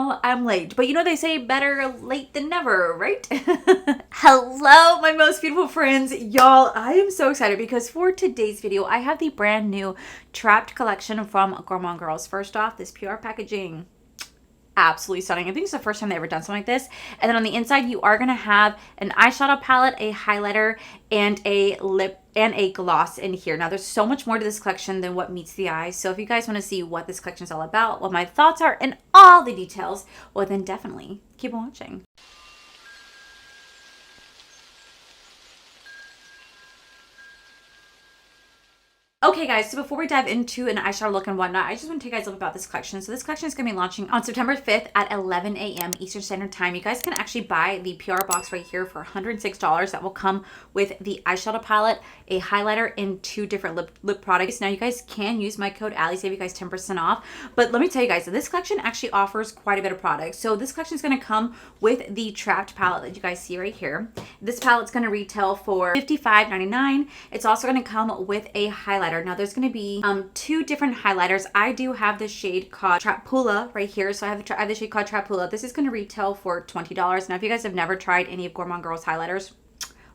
know I'm late, but you know they say better late than never, right? Hello, my most beautiful friends. Y'all, I am so excited because for today's video, I have the brand new Trapped collection from Gourmande Girls. First off, this PR packaging, absolutely stunning. I think it's the first time they've ever done something like this. And then on the inside, you are going to have an eyeshadow palette, a highlighter, and a lip and a gloss in here. Now, there's so much more to this collection than what meets the eye. So if you guys want to see what this collection is all about, what my thoughts are, and all the details, well, then definitely keep on watching. Okay guys, so before we dive into an eyeshadow look and whatnot, I just want to tell you guys a little bit about this collection. So this collection is going to be launching on September 5th at 11 a.m. Eastern Standard Time. You guys can actually buy the PR box right here for $106. That will come with the eyeshadow palette, a highlighter, and 2 different lip products. Now you guys can use my code Allie, save you guys 10% off. But let me tell you guys, this collection actually offers quite a bit of products. So this collection is going to come with the Trapped palette that you guys see right here. This palette's going to retail for $55.99. It's also going to come with a highlighter. Now there's going to be 2 different highlighters. I do have the shade called Trapula right here. So I have the shade called Trapula. This is going to retail for $20. Now if you guys have never tried any of Gourmande Girls highlighters,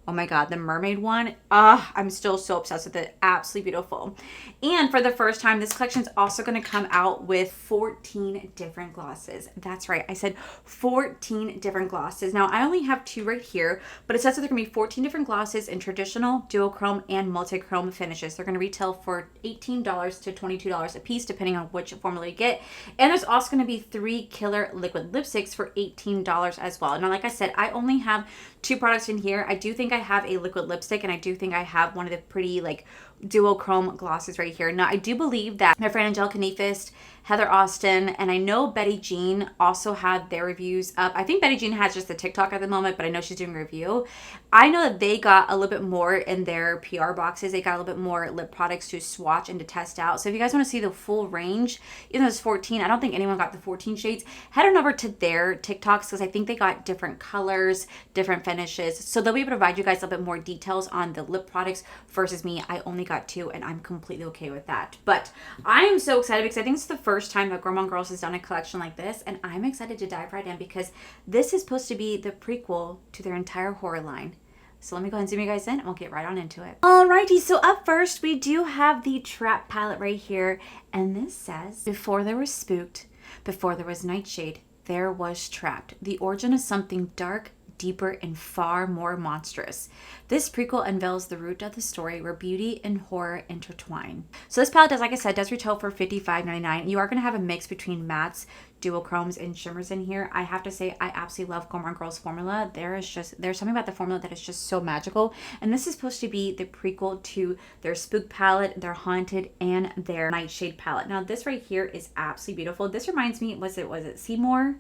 oh my god, the mermaid one, I'm still so obsessed with it. Absolutely beautiful. And for the first time, this collection is also going to come out with 14 different glosses. That's right, I said 14 different glosses. Now I only have 2 right here, but it says that there are going to be 14 different glosses in traditional, duochrome, and multi-chrome finishes. They're going to retail for $18 to $22 a piece, depending on which formula you get. And there's also going to be 3 killer liquid lipsticks for $18 as well. Now, like I said, I only have 2 products in here. I do think I have a liquid lipstick, and I do think I have one of the pretty like duochrome glosses right here. Now I do believe that my friend Angelica Nefist, Heather Austin, and I know Betty Jean also had their reviews up. I think Betty Jean has just the TikTok at the moment, but I know she's doing a review. I know that they got a little bit more in their PR boxes. They got a little bit more lip products to swatch and to test out. So if you guys want to see the full range, even though it's 14, I don't think anyone got the 14 shades. Head on over to their TikToks because I think they got different colors, different finishes. So they'll be able to provide you guys a little bit more details on the lip products versus me. I only got 2 and I'm completely okay with that. But I am so excited because I think it's the first time that Gourmande Girls has done a collection like this, and I'm excited to dive right in because this is supposed to be the prequel to their entire horror line. So let me go ahead and zoom you guys in and we'll get right on into it. Alrighty, so up first we do have the Trap palette right here, and this says, before there was spooked, before there was nightshade, there was trapped. The origin of something dark, deeper, and far more monstrous. This prequel unveils the root of the story where beauty and horror intertwine. So this palette does, like I said, does retail for $55.99. You are going to have a mix between mattes, duochromes, and shimmers in here. I have to say, I absolutely love Gourmande Girls formula. There's something about the formula that is just so magical. And this is supposed to be the prequel to their Spook palette, their Haunted, and their Nightshade palette. Now this right here is absolutely beautiful. This reminds me, was it Seymour?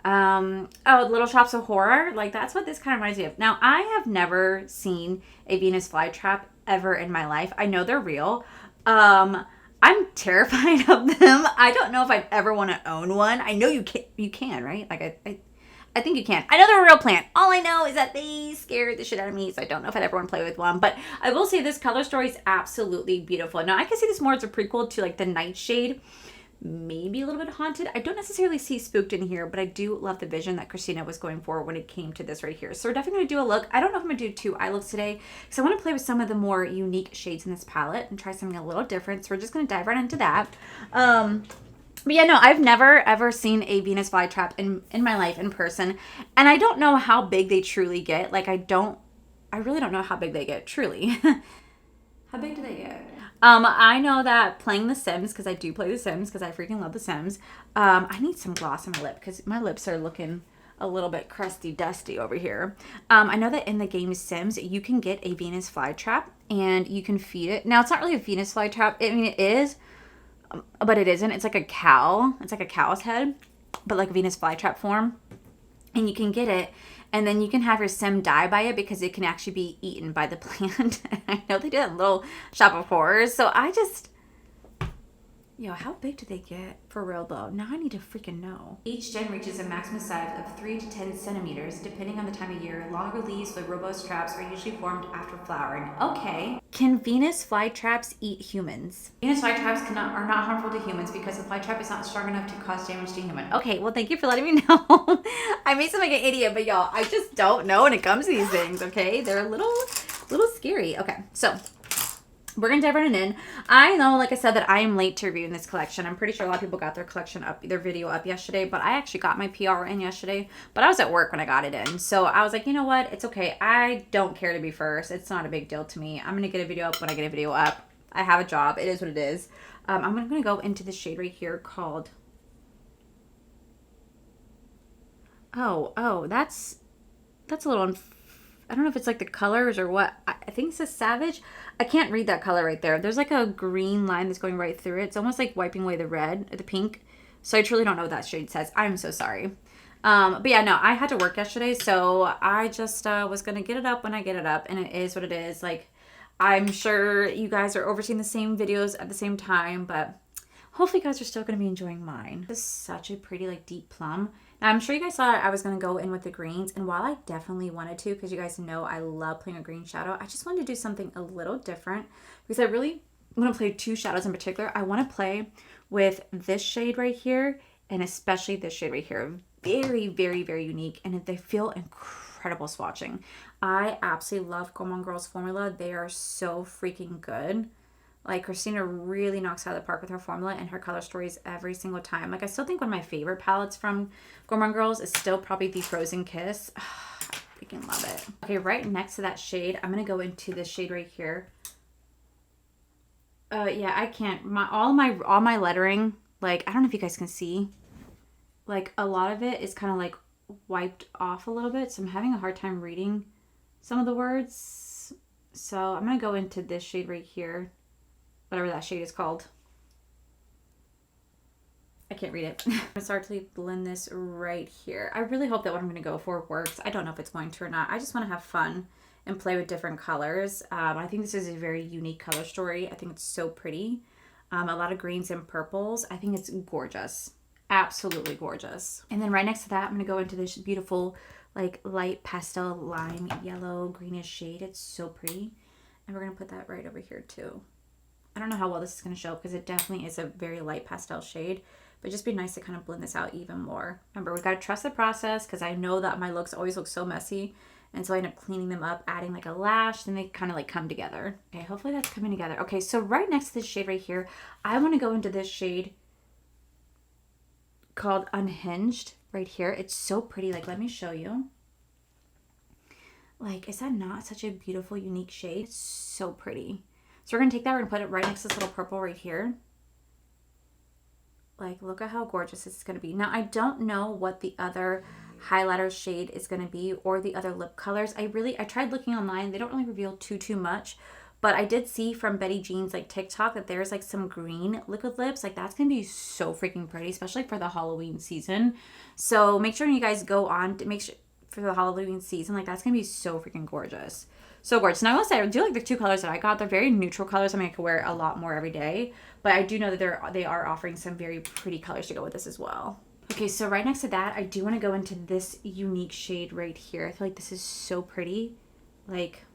Little Shops of Horror. Like, that's what this kind of reminds me of. Now, I have never seen a Venus flytrap ever in my life. I know they're real. I'm terrified of them. I don't know if I'd ever want to own one. I know you can, right? Like, I think you can. I know they're a real plant. All I know is that they scared the shit out of me, so I don't know if I'd ever want to play with one. But I will say this color story is absolutely beautiful. Now, I can see this more as a prequel to, like, the Nightshade. Maybe a little bit Haunted. I don't necessarily see Spooked in here, but I do love the vision that Christina was going for when it came to this right here. So we're definitely going to do a look. I don't know if I'm going to do 2 eye looks today because I want to play with some of the more unique shades in this palette and try something a little different. So we're just going to dive right into that. But yeah, no, I've never ever seen a Venus flytrap in my life in person. And I don't know how big they truly get. Like, I really don't know how big they get, truly. How big do they get? I know that playing The Sims, because I do play The Sims, because I freaking love The Sims, I need some gloss on my lip, because my lips are looking a little bit crusty dusty over here. I know that in the game Sims, you can get a Venus flytrap, and you can feed it. Now, it's not really a Venus flytrap. I mean, it is, but it isn't. It's like a cow. It's like a cow's head, but like a Venus flytrap form. And you can get it, and then you can have your sim die by it because it can actually be eaten by the plant. I know they do that in Little Shop of Horrors, so I Yo, how big do they get? For real though. Now I need to freaking know. Each gen reaches a maximum size of 3 to 10 centimeters, depending on the time of year. Longer leaves with robust traps are usually formed after flowering. Okay. Can Venus flytraps eat humans? Venus flytraps are not harmful to humans because the flytrap is not strong enough to cause damage to human. Okay, well thank you for letting me know. I may sound like an idiot, but y'all, I just don't know when it comes to these things, okay? They're a little scary. Okay, so we're gonna dive right in. I know, like I said, that I am late to reviewing this collection. I'm pretty sure a lot of people got their collection up, their video up yesterday, but I actually got my PR in yesterday, but I was at work when I got it in. So I was like, you know what? It's okay. I don't care to be first. It's not a big deal to me. I'm gonna get a video up when I get a video up. I have a job. It is what it is. I'm gonna go into the shade right here called, that's a little I don't know if it's like the colors or what. I think it says Savage. I can't read that color right there. There's like a green line that's going right through it. It's almost like wiping away the red or the pink. So I truly don't know what that shade says. I'm so sorry. But yeah, no, I had to work yesterday. So I just was going to get it up when I get it up. And it is what it is. Like, I'm sure you guys are overseeing the same videos at the same time. But hopefully you guys are still going to be enjoying mine. This is such a pretty, like, deep plum. Now, I'm sure you guys thought I was going to go in with the greens, and while I definitely wanted to, because you guys know I love playing a green shadow, I just wanted to do something a little different, because I really want to play two shadows in particular. I want to play with this shade right here, and especially this shade right here. Very, very, very unique, and they feel incredible swatching. I absolutely love Gourmande Girls formula. They are so freaking good. Like, Christina really knocks out of the park with her formula and her color stories every single time. Like, I still think one of my favorite palettes from Gourmande Girls is still probably the Frozen Kiss. I freaking love it. Okay, right next to that shade, I'm going to go into this shade right here. Yeah, I can't. All my lettering, like, I don't know if you guys can see. Like, a lot of it is kind of, like, wiped off a little bit. So I'm having a hard time reading some of the words. So I'm going to go into this shade right here. Whatever that shade is called. I can't read it. I'm going to start to blend this right here. I really hope that what I'm going to go for works. I don't know if it's going to or not. I just want to have fun and play with different colors. I think this is a very unique color story. I think it's so pretty. A lot of greens and purples. I think it's gorgeous. Absolutely gorgeous. And then right next to that, I'm going to go into this beautiful, like, light pastel lime yellow greenish shade. It's so pretty. And we're going to put that right over here too. I don't know how well this is going to show because it definitely is a very light pastel shade, but just be nice to kind of blend this out even more. Remember, we got to trust the process because I know that my looks always look so messy. And so I end up cleaning them up, adding like a lash, then they kind of like come together. Okay, hopefully that's coming together. Okay, so right next to this shade right here, I want to go into this shade called Unhinged right here. It's so pretty. Like, let me show you. Like, is that not such a beautiful, unique shade? It's so pretty. So we're going to take that, we're going to put it right next to this little purple right here. Like, look at how gorgeous this is going to be. Now, I don't know what the other highlighter shade is going to be or the other lip colors. I tried looking online. They don't really reveal too much. But I did see from Betty Jean's, like, TikTok that there's, like, some green liquid lips. Like, that's going to be so freaking pretty, especially for the Halloween season. So make sure you guys go on to make sure for the Halloween season. Like, that's going to be so freaking gorgeous. So gorgeous. Now I will say I do like the two colors that I got. They're very neutral colors. I mean, I could wear a lot more every day, but I do know that they are offering some very pretty colors to go with this as well. Okay, so right next to that, I do want to go into this unique shade right here. I feel like this is so pretty. Like,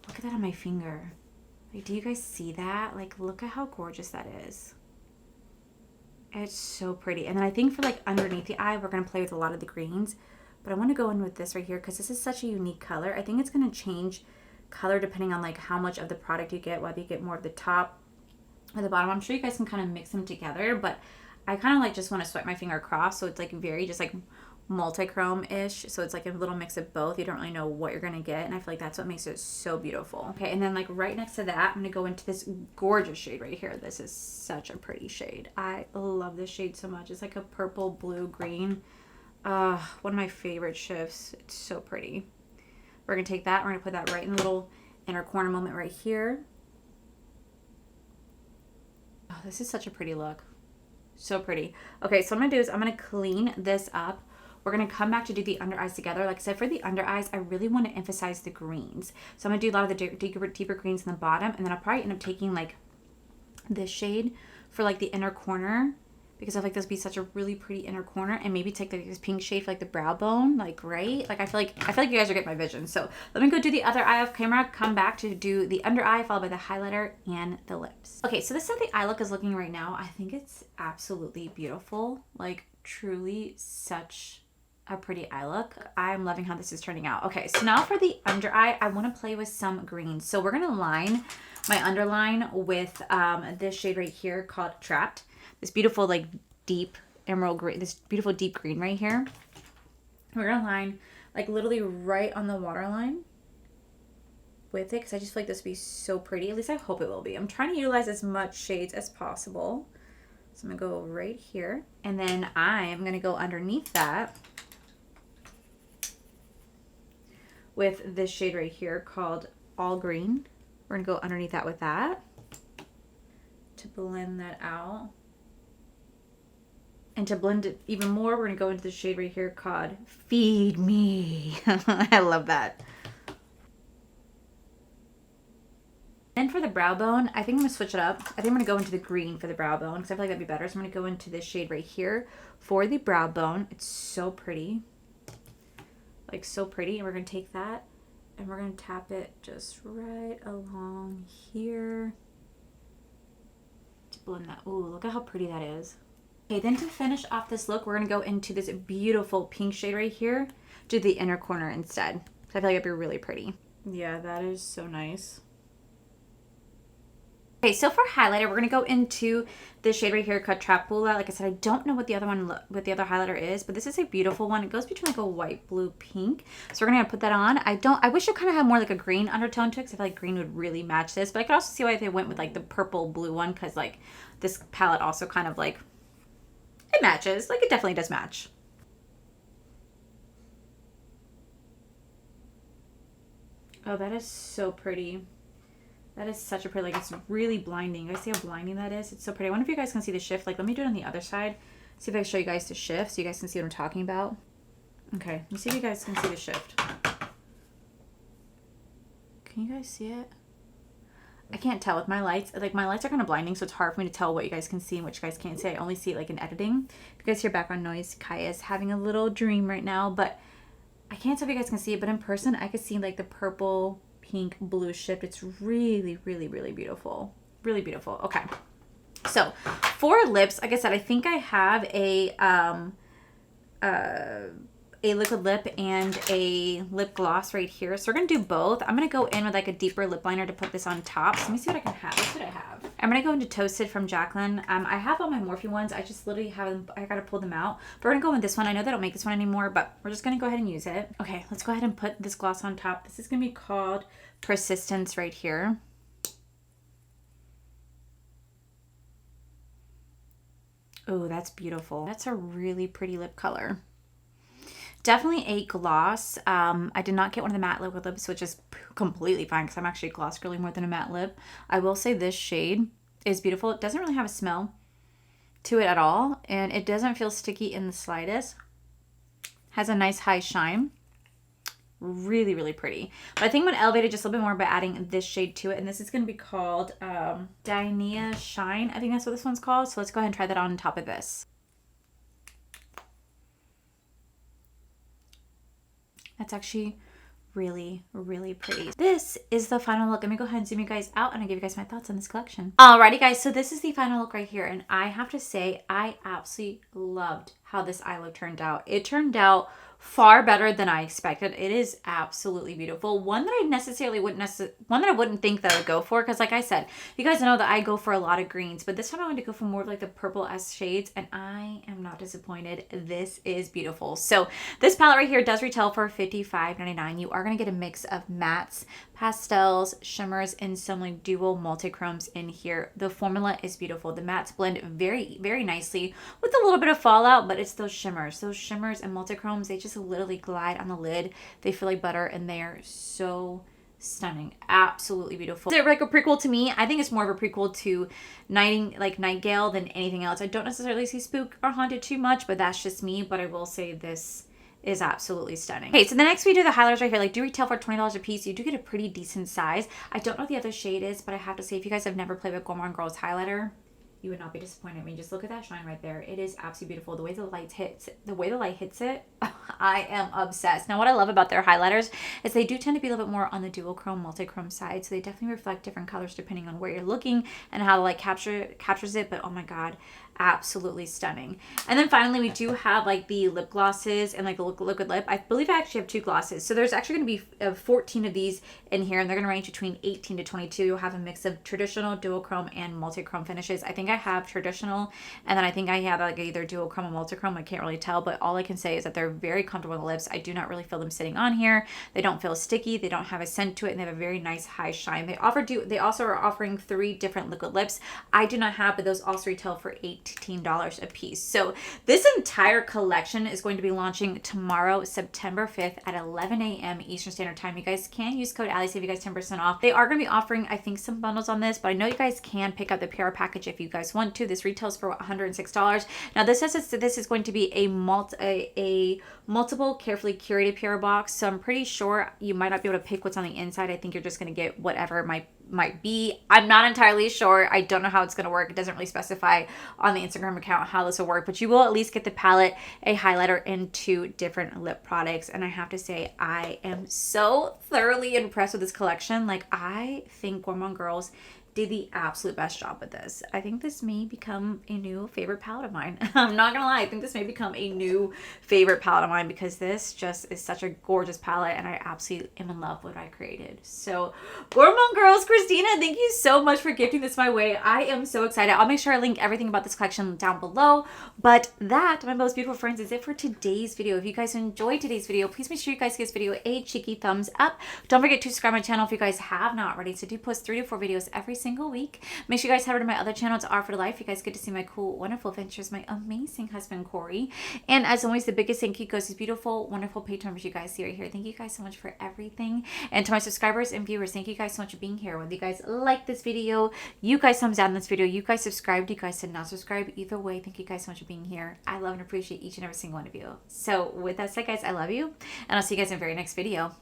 look at that on my finger. Like, do you guys see that? Like, look at how gorgeous that is. It's so pretty. And then I think for like underneath the eye, we're going to play with a lot of the greens. But I want to go in with this right here because this is such a unique color. I think it's going to change color depending on like how much of the product you get, whether you get more of the top or the bottom. I'm sure you guys can kind of mix them together, but I kind of like just want to swipe my finger across. So it's like very just like multi-chrome-ish. So it's like a little mix of both. You don't really know what you're going to get. And I feel like that's what makes it so beautiful. Okay, and then like right next to that, I'm going to go into this gorgeous shade right here. This is such a pretty shade. I love this shade so much. It's like a purple, blue, green. One of my favorite shifts. It's so pretty. We're going to take that. We're going to put that right in the little inner corner moment right here. Oh, this is such a pretty look. So pretty. Okay, so what I'm going to do is I'm going to clean this up. We're going to come back to do the under eyes together. Like I said, for the under eyes, I really want to emphasize the greens. So I'm going to do a lot of the deeper greens in the bottom. And then I'll probably end up taking like this shade for like the inner corner, because I feel like this would be such a really pretty inner corner, and maybe take like this pink shade for like the brow bone, like right? Like I feel like you guys are getting my vision. So let me go do the other eye off camera, come back to do the under eye, followed by the highlighter and the lips. Okay, so this is how the eye look is looking right now. I think it's absolutely beautiful. Like truly such a pretty eye look. I'm loving how this is turning out. Okay, so now for the under eye, I want to play with some greens. So we're gonna line my underline with this shade right here called Trapped. This beautiful like deep emerald green, this beautiful deep green right here. We're gonna line like literally right on the waterline with it, because I just feel like this would be so pretty. At least I hope it will be. I'm trying to utilize as much shades as possible. So I'm gonna go right here, and then I'm gonna go underneath that with this shade right here called All Green. We're gonna go underneath that with that to blend that out. And to blend it even more, we're gonna go into the shade right here called Feed Me. I love that. Then for the brow bone, I think I'm gonna switch it up. I think I'm gonna go into the green for the brow bone, because I feel like that'd be better. So I'm gonna go into this shade right here for the brow bone. It's so pretty. Like so pretty. And we're gonna take that and we're gonna tap it just right along here to blend that. Ooh, look at how pretty that is. Okay, then to finish off this look, we're gonna go into this beautiful pink shade right here, do the inner corner instead. So I feel like it'd be really pretty. Yeah, that is so nice. Okay, so for highlighter, we're gonna go into this shade right here called Trapula. Like I said, I don't know what the other highlighter is, but this is a beautiful one. It goes between like a white, blue, pink. So we're gonna put that on. I wish it kind of had more like a green undertone to it, because I feel like green would really match this. But I could also see why they went with like the purple blue one, because like this palette also kind of like, it matches. Like it definitely does match. Oh, that is so pretty. That is such a pretty, like it's really blinding. You guys see how blinding that is? It's so pretty. I wonder if you guys can see the shift. Like let me do it on the other side. See if I can show you guys the shift so you guys can see what I'm talking about. Okay, let me see if you guys can see the shift. Can you guys see it? I can't tell with my lights. Like my lights are kind of blinding, so it's hard for me to tell what you guys can see and what you guys can't see. I only see it like in editing. If you guys hear background noise, Kaya is having a little dream right now, but I can't tell if you guys can see it, but in person I could see like the purple, pink, blue shift. It's really, really, really beautiful. Really beautiful. Okay. So for lips, like I said, I think I have a liquid lip and a lip gloss right here. So we're going to do both. I'm going to go in with like a deeper lip liner to put this on top. So let me see what I can have. What should I have? I'm going to go into Toasted from Jaclyn. I have all my Morphe ones. I just literally have them. I got to pull them out. But we're going to go with this one. I know they don't make this one anymore, but we're just going to go ahead and use it. Okay, let's go ahead and put this gloss on top. This is going to be called Persistence right here. Oh, that's beautiful. That's a really pretty lip color. Definitely a gloss. I did not get one of the matte liquid lips, which is completely fine because I'm actually a gloss girly more than a matte lip. I will say this shade is beautiful. It doesn't really have a smell to it at all, and it doesn't feel sticky in the slightest. Has a nice high shine. Really, really pretty. But I think I'm going to elevate it just a little bit more by adding this shade to it, and this is going to be called Dynea Shine. I think that's what this one's called. So let's go ahead and try that on top of this. That's actually really, really pretty. This is the final look. Let me go ahead and zoom you guys out and I'll give you guys my thoughts on this collection. Alrighty guys, so this is the final look right here, and I have to say I absolutely loved how this eye look turned out. It turned out far better than I expected. It is absolutely beautiful. One that I wouldn't think that I would go for, because like I said, you guys know that I go for a lot of greens, but this time I wanted to go for more of like the purple-esque shades, and I am not disappointed. This is beautiful. So this palette right here does retail for $55.99. You are going to get a mix of mattes, pastels, shimmers, and some like dual multi-chromes in here. The formula is beautiful. The mattes blend very, very nicely with a little bit of fallout, but it's those shimmers and multi-chromes. They just literally glide on the lid. They feel like butter, and they are so stunning. Absolutely beautiful. Is it like a prequel to me? I think it's more of a prequel to Nightingale than anything else. I don't necessarily see Spook or Haunted too much, but that's just me. But I will say this is absolutely stunning. Okay, so the next we do the highlighters right here, like do retail for $20 a piece. You do get a pretty decent size. I don't know what the other shade is, but I have to say, if you guys have never played with Gourmande Girls highlighter, you would not be disappointed. I mean, just look at that shine right there. It is absolutely beautiful. The way the light hits it, I am obsessed. Now, what I love about their highlighters is they do tend to be a little bit more on the dual chrome, multi-chrome side. So they definitely reflect different colors depending on where you're looking and how the light captures it. But oh my God, absolutely stunning. And then finally, we do have like the lip glosses and like the liquid lip. I believe I actually have 2 glosses. So there's actually going to be 14 of these in here, and they're going to range between 18 to 22. You'll have a mix of traditional, dual chrome, and multi-chrome finishes. I think I have traditional, and then I think I have like either dual chrome or multi-chrome. I can't really tell, but all I can say is that they're very comfortable on the lips. I do not really feel them sitting on here. They don't feel sticky. They don't have a scent to it, and they have a very nice high shine. They also are offering 3 different liquid lips. I do not have, but those also retail for $18 a piece. So this entire collection is going to be launching tomorrow, September 5th at 11 a.m. Eastern Standard Time. You guys can use code Allie, save you guys 10% off. They are going to be offering, I think, some bundles on this, but I know you guys can pick up the PR package if you guys want to. This retails for $106. Now this says this is going to be a multiple carefully curated PR box, so I'm pretty sure you might not be able to pick what's on the inside. I think you're just going to get whatever it might be. I'm not entirely sure. I don't know how it's going to work. It doesn't really specify on the Instagram account how this will work, but you will at least get the palette, a highlighter, and 2 different lip products. And I have to say, I am so thoroughly impressed with this collection. Like, I think Gourmande Girls did the absolute best job with this. I think this may become a new favorite palette of mine. I'm not gonna lie, I think this may become a new favorite palette of mine because this just is such a gorgeous palette and I absolutely am in love with what I created. So Gourmande Girls, Christina, thank you so much for gifting this my way. I am so excited. I'll make sure I link everything about this collection down below. But that, my most beautiful friends, is it for today's video. If you guys enjoyed today's video, please make sure you guys give this video a cheeky thumbs up. Don't forget to subscribe to my channel if you guys have not already. So do post 3 to 4 videos every single week. Make sure you guys head over to my other channel, to Art for Life. You guys get to see my cool, wonderful adventures, my amazing husband, Corey. And as always, the biggest thank you goes to beautiful, wonderful Patreon members you guys see right here. Thank you guys so much for everything. And to my subscribers and viewers, thank you guys so much for being here. Whether you guys like this video, you guys thumbs down this video, you guys subscribed, you guys did not subscribe, either way, thank you guys so much for being here. I love and appreciate each and every single one of you. So with that said, guys, I love you, and I'll see you guys in the very next video.